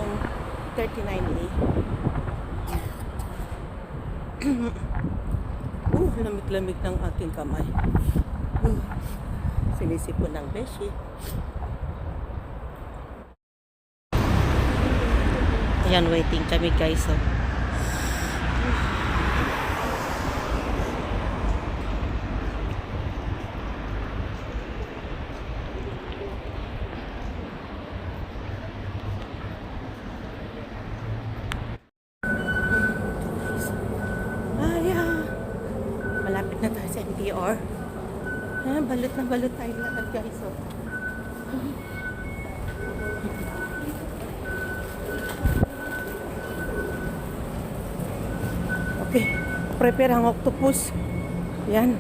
nung 39A. Lamig-lamig ng aking kamay. Sinisipon ng beshi. Ayan, waiting kami guys. Oh. Malapit na tayo sa NPR. Balot na balot tayo lahat guys. Oh. Okay, prepare ang octopus. Yan.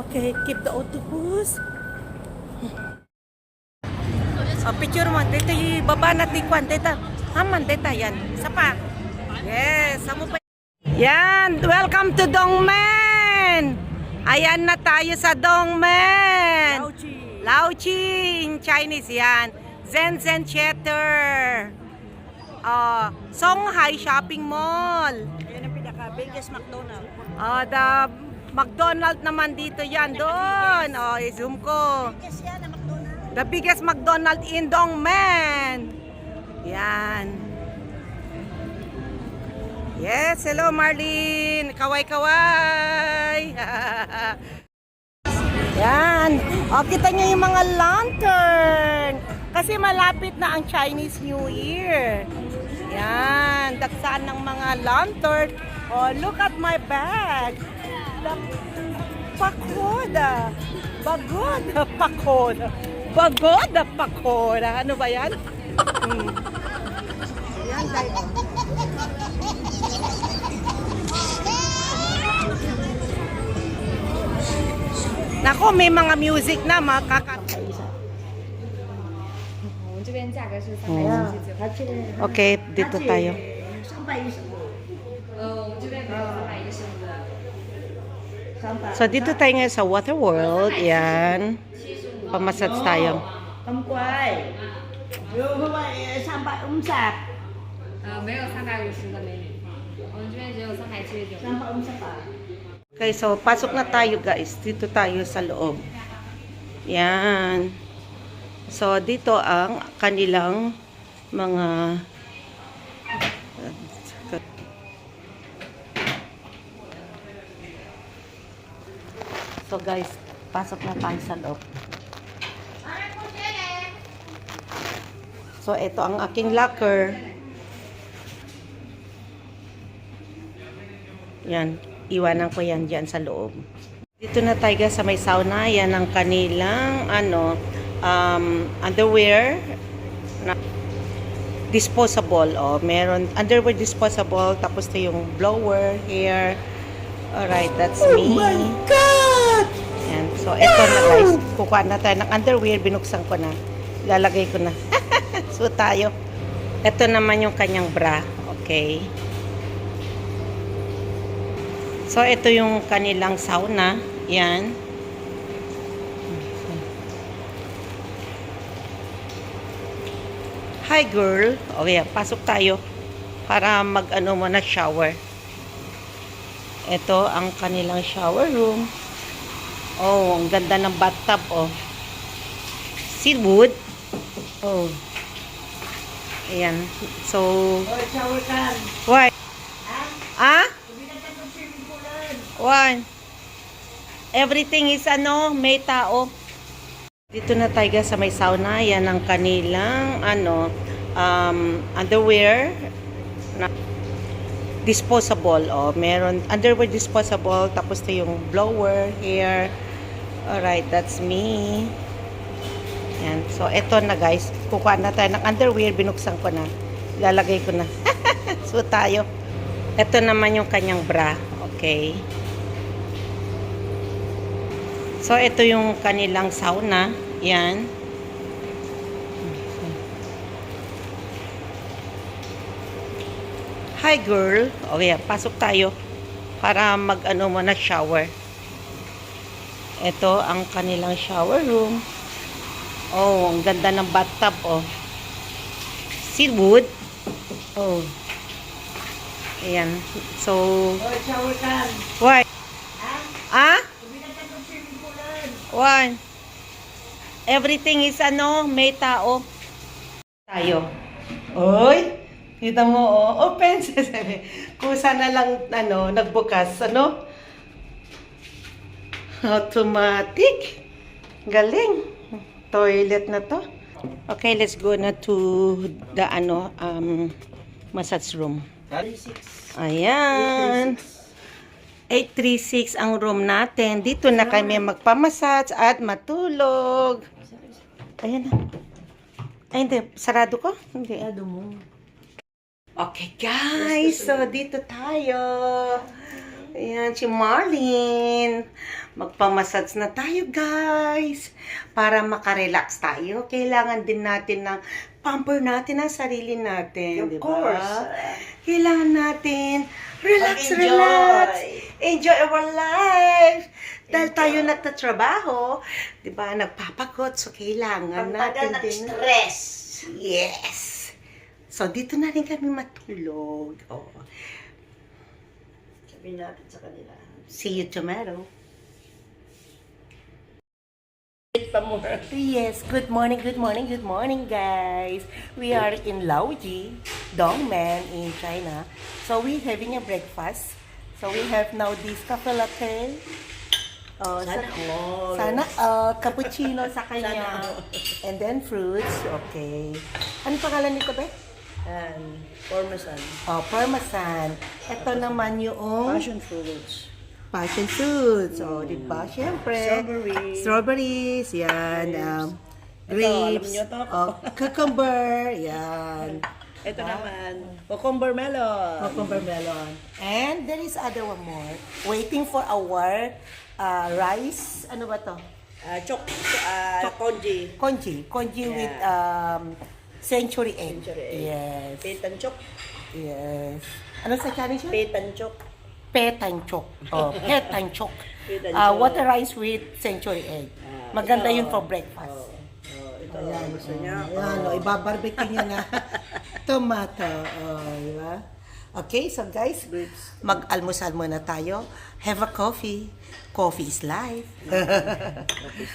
Okay, keep the octopus. Picture mo, dito yung baba na tikwan, dito. Haman, dito, yan. Sapa. Yes, samo pa. Yan, welcome to Dongmen. Ayan na tayo sa Dongmen. Laochi in Chinese, yan. Zen Theater. Songhai Shopping Mall. Ayan ang pinaka-biggest McDonald's. The McDonald's naman dito, yan. Doon. I-zoom ko. Biggest yan ang McDonald's. The biggest McDonald's in Dongmen. Yan. Yes, hello Marlene. Kaway-kaway. Yan. Kita niyo yung mga lantern. Kasi malapit na ang Chinese New Year. Yan. Dagsaan ng mga lantern. Look at my bag. Pakoda. Bagoda pakoda. Bagoda pakoda. Ano ba yan? Yan tayo. Nako, may mga music na makakanta. Okay, dito tayo. So, dito tayo ngayon sa Water World. Yan. Pamasats tayo. Okay, so pasok na tayo guys. Dito tayo sa loob. Yan. So, dito ang kanilang mga so guys, pasok na tayo sa loob. So, ito ang aking locker. Yan. Iwanan ko yan dyan sa loob. Dito na tayo guys sa may sauna. Yan ang kanilang underwear na disposable. Meron underwear disposable. Tapos ito yung blower, hair. Alright, that's me. Oh my God! Yan. So, ito na guys. Kukuha na tayo ng underwear. Binuksan ko na. Lalagay ko na. So, tayo. Ito naman yung kanyang bra. Okay. So, ito yung kanilang sauna. Yan. Hi, girl. Okay, pasok tayo. Para mag-ano muna shower. Ito ang kanilang shower room. Oh, ang ganda ng bathtub, oh. Seawood. Oh. Ayan. So, Shower can. why? Ah? Why? Everything is may tao. Dito na tayo sa may sauna. Yan ang kanilang underwear na disposable. Meron underwear disposable. Tapos ito yung blower, hair. Alright, that's me. Yan. So, eto na guys. Kukuha na tayo ng underwear. Binuksan ko na. Lalagay ko na. So, tayo. Ito naman yung kanyang bra. Okay. So, ito yung kanilang sauna. Yan. Hi, girl. Okay, pasok tayo. Para mag-ano muna shower. Ito ang kanilang shower room. Oh, ang ganda ng bathtub, oh. Seawood. Oh. Ayan. So, Hoy, shower can. why? Ah? Ibigay ka ng swimming poolan. Why? Everything is may tao. Tayo. Oy! Kita mo, oh. Open. Kusa na lang, nagbukas, Automatic. Galing. Toilet na to. Okay, let's go na to the, massage room. 36. Ayan. 836 ang room natin. Dito na kami magpamassage at matulog. Ayan na. Ay, hindi. Sarado ko? Hindi. Ano mo? Okay, guys. So, dito tayo. Ayan, si Marlene. Magpamassage na tayo, guys. Para makarelax tayo. Kailangan din natin ng pamper natin ang sarili natin. Of diba? course. Kailangan natin relax, Mag-enjoy. relax. Enjoy our life. Dahil tayo nagtatrabaho, di ba, nagpapagod. So, kailangan natin Pagtagal ng din. stress. Yes. So, dito na rin kami matulog. Oh. Sabihin natin sa kanila. See you tomorrow. Wait pa mo. Yes, good morning, good morning, good morning, guys. We are in Laoji, Dongmen in China. So we having a breakfast. So we have now this cafe latte. Sana all. Sana cappuccino sa kanya. Sana all. And then fruits. Okay. Ano pangalan nito, be? And Parmesan. Oh, parmesan. Ito naman yung Passion fruits. passion fruits. Oh, di ba? Siyempre. Strawberry. Strawberries. Yan. Grapes. Ito, alam niyo to. Cucumber. Yan. Ito naman, cucumber melon. Cucumber melon. And there is other one more. Waiting for our rice. Ano ba to? Congee. Congee. Congee Yeah. with century egg. Century egg. Yes. Petanchok. Yes. Ano sa Chinese yun? Petanchok. Petanchok. Oh, petanchok. Petanchok. Water rice with century egg. Maganda ito. yun for breakfast. Ito, gusto niya. Ayan, ibabarbecue niya na tomato. Di ba? Okay, so guys, mag-almusal muna tayo. Have a coffee. Coffee is life.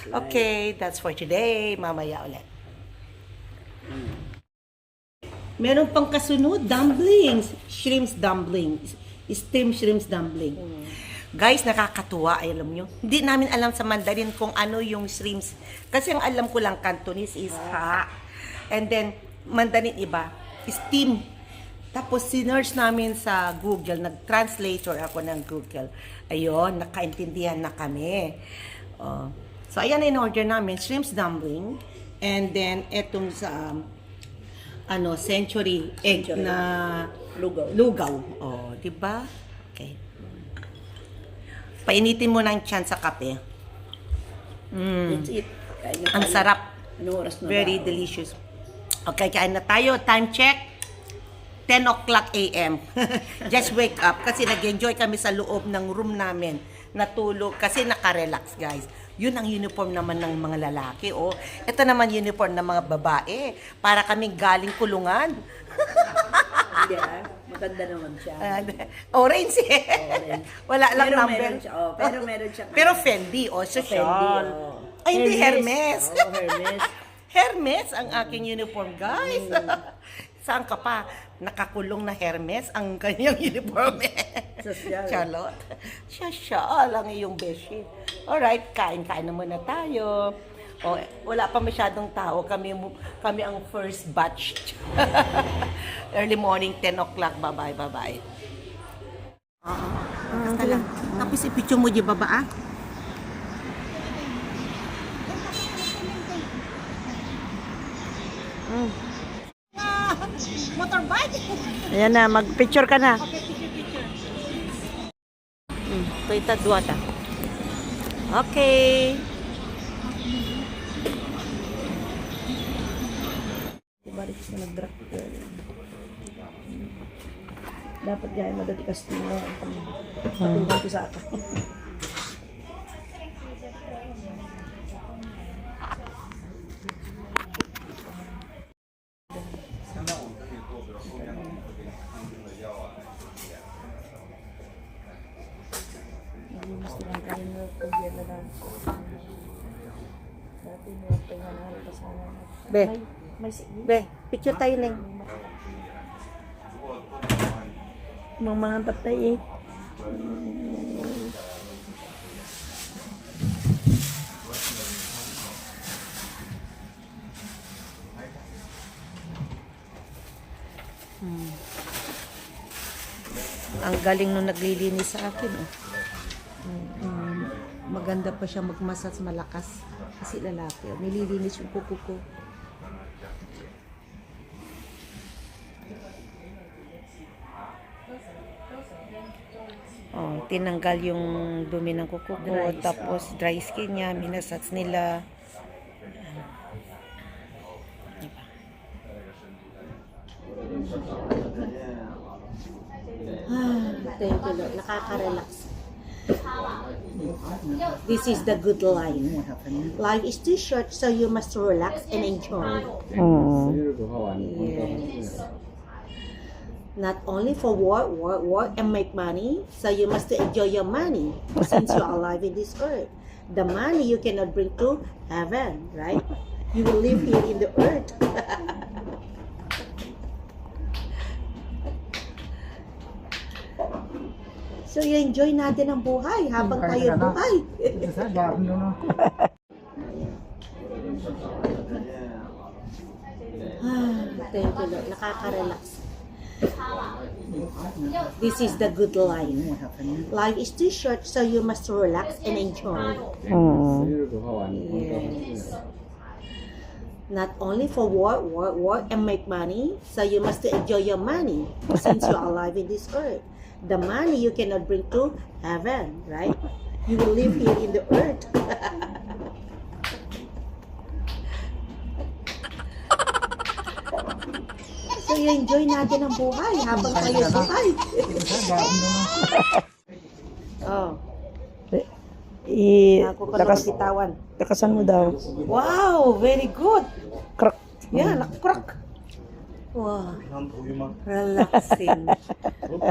Okay, that's for today. Mamaya ulit. Meron pang kasunod, dumplings. Shrimps dumplings. Steamed shrimps dumpling. Guys, nakakatuwa, ay alam nyo. Hindi namin alam sa Mandarin kung ano yung shrimps. Kasi ang alam ko lang Cantonese is ha. And then, Mandarin iba, steam. Tapos, sinerge namin sa Google, nag-translator ako ng Google. Ayun, nakaintindihan na kami. So, ayan in order namin, shrimps dumpling. And then, etong sa, century egg na Lugaw. lugaw. Di ba? Okay. Painitin mo ng tiyan sa kape. That's it. Kain na Ang tayo. sarap. Ano oras na Very ba? delicious. Okay, kain na tayo. Time check. 10 o'clock a.m. Just wake up. Kasi nag-enjoy kami sa loob ng room namin. Natulog. Kasi nakarelax, guys. Yun ang uniform naman ng mga lalaki. Oh. Ito naman uniform ng mga babae. Para kaming galing kulungan. Hindi maganda naman siya. Orange eh. Orange. Wala lang Pero number. meron siya, pero meron siya. Pero Fendi, social. Fendi, Ay, hindi Hermes. Hermes. Hermes ang aking uniform, guys. Saan ka pa? Nakakulong na Hermes ang kanyang uniform. Social. Charlotte. Social ang iyong beshi. Alright, kain-kain na muna tayo. Wala pa masyadong tao. Kami ang first batch. Early morning, 10 o'clock. Bye-bye, bye-bye. Basta lang. Tapos ipicture mo di baba, ah? Motorbike? Ayan na, mag-picture ka na. Toyota Duata. Okay. Balik na nag-drop. Dapat gaya mo dati Castillo. Patungan ko sa ako. Be, May sige. be, picture tayo Neng. Mga tatay eh. Ang galing nung naglilinis sa akin. Oh. Maganda pa siya magmasas malakas. Kasi lalaki. Oh. Nililinis yung kuko ko. Oh, tinanggal yung dumi ng kuko ko. Tapos dry skin niya. Minasats nila. Thank you, Lord. Nakaka-relax. This is the good life. Life is too short, so you must relax and enjoy. Yes. Not only for work and make money, so you must enjoy your money since you are alive in this earth. The money you cannot bring to heaven, right? You will live here in the earth. So, i-enjoy natin ang buhay habang tayo buhay. Thank you, Lord. Nakaka-relax. This is the good life. Life is too short, so you must relax and enjoy. Yes. Not only for work and make money, so you must enjoy your money since you are alive in this earth. The money you cannot bring to heaven, right? You will live here in the earth. So, i-enjoy natin ang buhay habang tayo buhay. Oh, ako ko na bitawan. Lakasan mo daw. Wow, very good. Crack. Yeah, nakcrack. Wow, relaxing. Wow.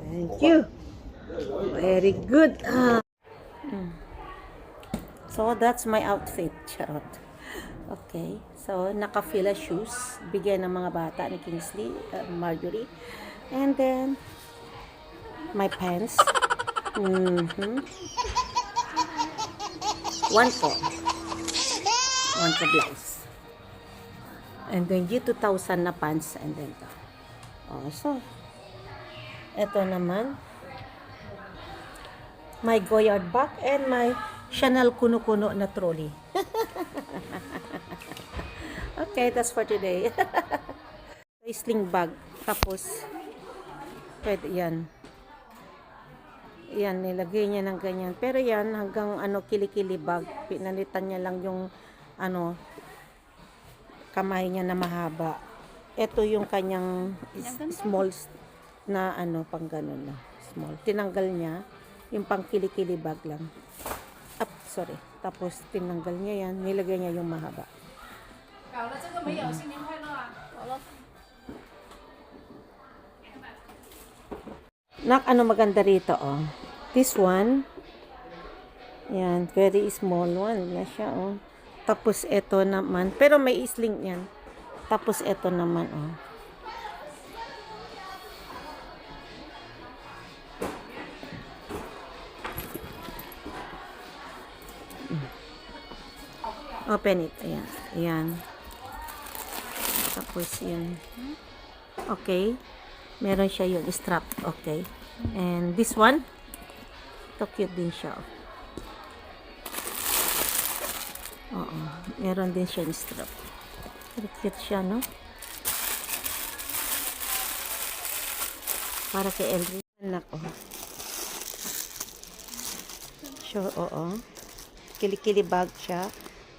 Thank you. Very good. So that's my outfit. Charot. Okay. So naka-fila shoes. Bigay ng mga bata ni Kingsley, Marjorie. And then my pants. One ko blouse. And then G2000 na pants. And then to. Oh, so ito naman my Goyard bag and my Chanel kuno-kuno na trolley. Okay, that's for today. Sling bag. Tapos pwede yan. Yan, nilagay niya ng ganyan. Pero yan, hanggang kilikili bag. Pinalitan niya lang yung kamay niya na mahaba. Ito yung kanyang small na pang ganun na. Small. Tinanggal niya. Yung pang kilikili bag lang. Sorry. Tapos tinanggal niya yan. Nilagay niya yung mahaba. Maganda rito, oh. This one. Yan. Very small one na siya, oh. Tapos ito naman. Pero may sling yan. Tapos ito naman, oh. Open it. Ayan. Ayan. Tapos yan. Okay. Meron siya yung strap. Okay. And this one. Ito cute din siya. Oo. Meron din siya yung strap. Cute siya, no? Para kay Elry. Nako. Sure, oo. Kilikili bag siya.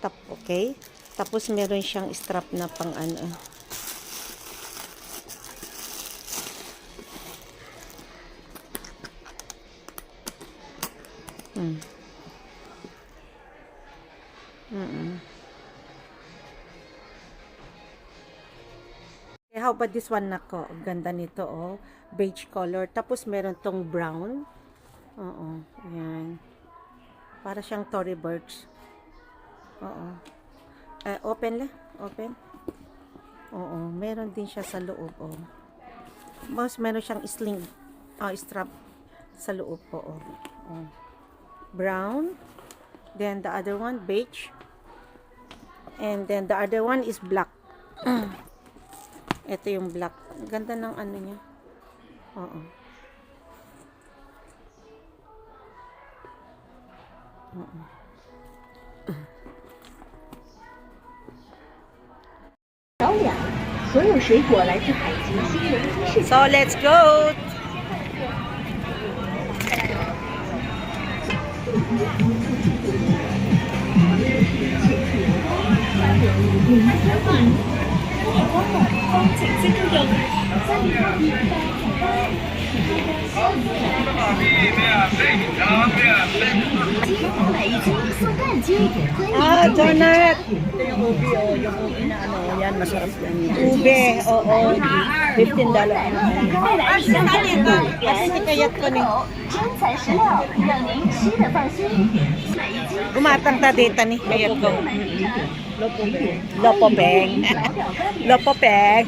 Okay. Tapos meron siyang strap na pang How about this one nako? Ang ganda nito, oh. Beige color. Tapos meron tong brown. Oo, yan. Para siyang Tory Burch. Oo. Open lang. Open. Oo, meron din siya sa loob, oh. Mas meron siyang sling, strap sa loob po, oh. Oh. Brown. Then the other one, beige. And then the other one is black. Ito yung black. Ganda ng ano niya. Oo. Oo. So let's go. Donut. Ito yung ubi, oh. Yung ubi na ano, yan, masarap yan. Ube, oo. $15. Kasi kayat ko ni. Gumatang ta data ni kayat ko. Lopo bag. Lopo bag.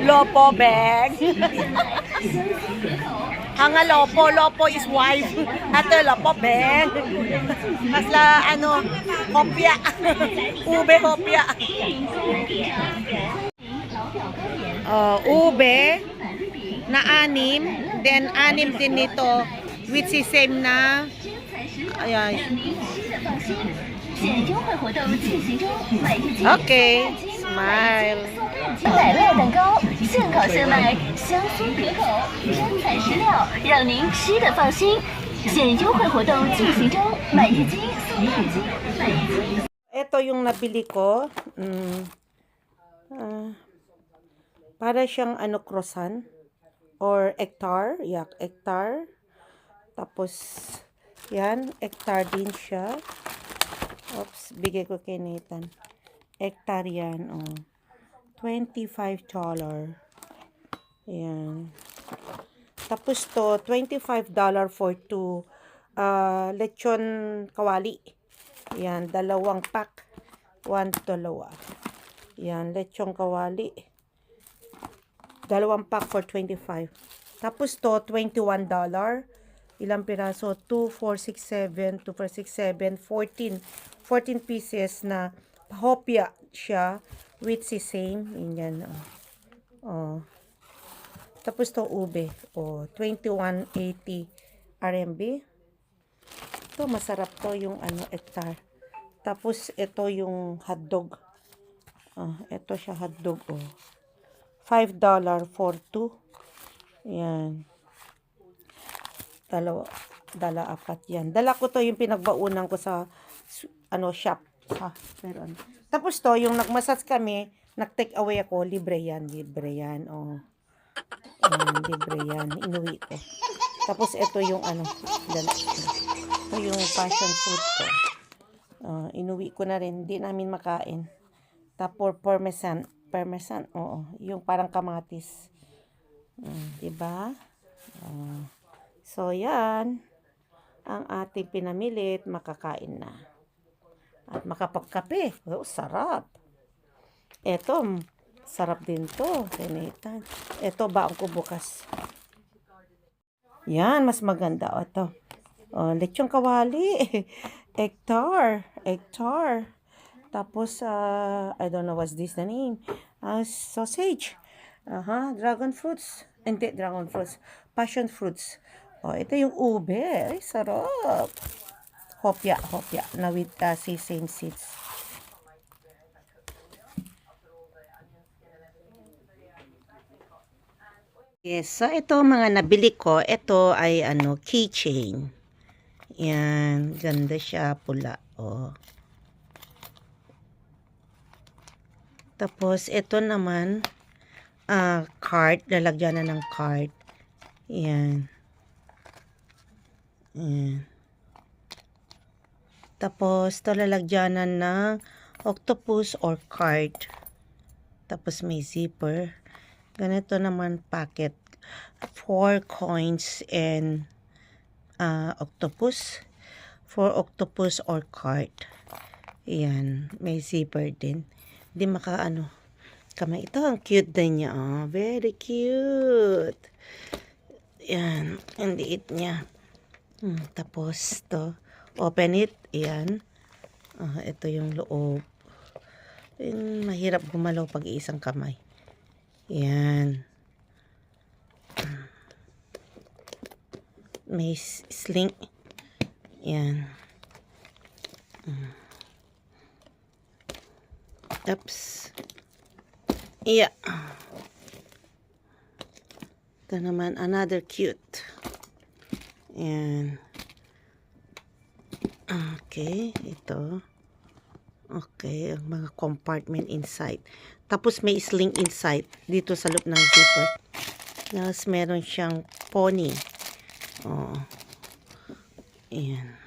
Lopo bag. Hanga lopo is wife. Ato lopo bag. Masla ano, hopya. Ube hopya. Ube na anim, then anim din nito which is same na ayan. Okay, smile. 奶酪蛋糕，现烤现卖，香酥可口，真材实料，让您吃得放心。现优惠活动进行中，买一斤送2斤，买一斤。 Ito yung nabili ko. Para siyang ano croissant or hectare. Yeah, hectare. Tapos, yan, hectare din siya. Oops, bigay ko kay Nathan. Hectare yan, oh. $25. Yan. Tapos to, $25 for 2 lechon kawali. Yan, dalawang pack. 1, 2. Yan, lechon kawali. Dalawang pack for 25. Tapos to, $21. Ilang piraso? 2, 4, 6, 7, 2, 4, 6, 7, 14. 14 pieces na hopya siya with sisame. Yan, oh. Oh. Tapos to, ube. Oh, 21.80 RMB. Ito, masarap to yung ano, hectare. Tapos, ito yung hotdog. Ito siya hotdog, oh. $5 for 2. Yan. Dala apat yan. Dala ko to yung pinagbaunan ko sa ano shop. Meron. Tapos to, yung nagmassage kami, nag-take away ako, libre yan. Libre yan, oh. Libre yan. Inuwi ko. Tapos ito yung ano, ito yung passion fruit ko. Inuwi ko na rin. Hindi namin makain. Tapos parmesan, oo. Yung parang kamatis. Diba? So, yan. Ang ating pinamilit, makakain na. At makapagkape. Oh, sarap. Ito, sarap din to. Nathan. Ito, baon ko bukas. Yan, mas maganda. O, ito. Lechong kawali. Hectare. Tapos, I don't know what's this the name. Sausage. Dragon fruits. Hindi, dragon fruits. Passion fruits. Ito yung ube. Ay, sarap. Hopya. Na with sesame seeds. Yes, so ito mga nabili ko, ito ay ano, keychain. Yan, ganda siya, pula. Oh. Tapos ito naman card, lalagyan na ng card. Yan. Yan. Tapos ito lalagyan na ng octopus or card. Tapos may zipper. Ganito naman packet. 4 coins and octopus. 4 octopus or card. Ayan. May zipper din. Hindi kamay. Ito, ang cute din niya. Oh, very cute. Ayan. Ang liit niya. Tapos, to. Open it. Ayan. Ito yung loob. Mahirap gumalaw pag isang kamay. Ayan. May sling. Ayan. Oops. Yeah. Ito naman, another cute. Ayan. Okay, ito. Okay, ang mga compartment inside. Tapos may sling inside dito sa loob ng zipper. Tapos meron siyang pony. Oh. Ayan.